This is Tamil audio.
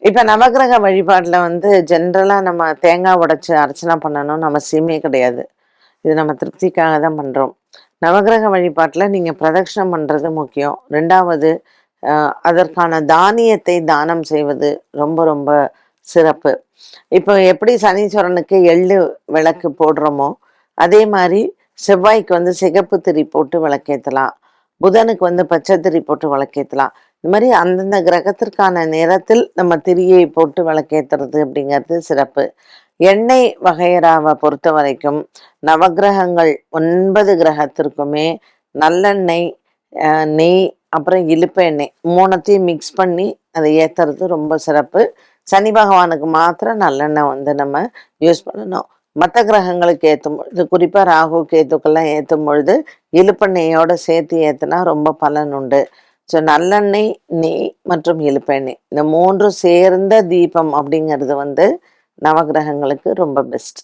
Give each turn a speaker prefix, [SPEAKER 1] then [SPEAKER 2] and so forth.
[SPEAKER 1] இப்ப நவக்கிரக வழிபாட்டுல வந்து ஜென்ரலா நம்ம தேங்காய் உடைச்சு அர்ச்சனை பண்ணணும்னு அவசியமே கிடையாது. இது நம்ம திருப்திக்காக தான் பண்றோம். நவக்கிரக வழிபாட்டுல நீங்க பிரதட்சணம் பண்றது முக்கியம். 2வது அதற்கான தானியத்தை தானம் செய்வது ரொம்ப ரொம்ப சிறப்பு. இப்போ எப்படி சனீஸ்வரனுக்கு எள்ளு விளக்கு போடுறோமோ, அதே மாரி செவ்வாய்க்கு வந்து சிகப்பு திரி போட்டு விளக்கேத்தலாம். புதனுக்கு வந்து பச்சை திரி போட்டு விளக்கேத்தலாம். இந்த மாரி அந்தந்த கிரகத்திற்கான நிறத்தில் நம்ம திரியை போட்டு விளக்கேத்துறது அப்படிங்கிறது சிறப்பு. எண்ணெய் வகையறாவ பொறுத்தவரைக்கும், நவக்கிரகங்கள் 9 கிரகத்திற்குமே நல்லெண்ணெய், நெய், அப்புறம் இலுப்ப எண்ணெய் 3த்தையும் மிக்ஸ் பண்ணி அதை ஏத்துறது ரொம்ப சிறப்பு. சனி பகவானுக்கு மாத்திரம் நல்லெண்ணெய் வந்து நம்ம யூஸ் பண்ணணும். மத்த கிரகங்களுக்கு ஏத்தும்பொழுது, குறிப்பா ராகு, கேதுக்கெல்லாம் ஏத்தும் பொழுது, இலுப்பெண்ணெயோட சேர்த்து ஏத்துனா ரொம்ப பலன் உண்டு. ஸோ நல்லெண்ணெய், நெய் மற்றும் இலுப்பெண்ணெய் இந்த 3ம் சேர்ந்த தீபம் அப்படிங்கிறது வந்து நவக்கிரகங்களுக்கு ரொம்ப பெஸ்ட்.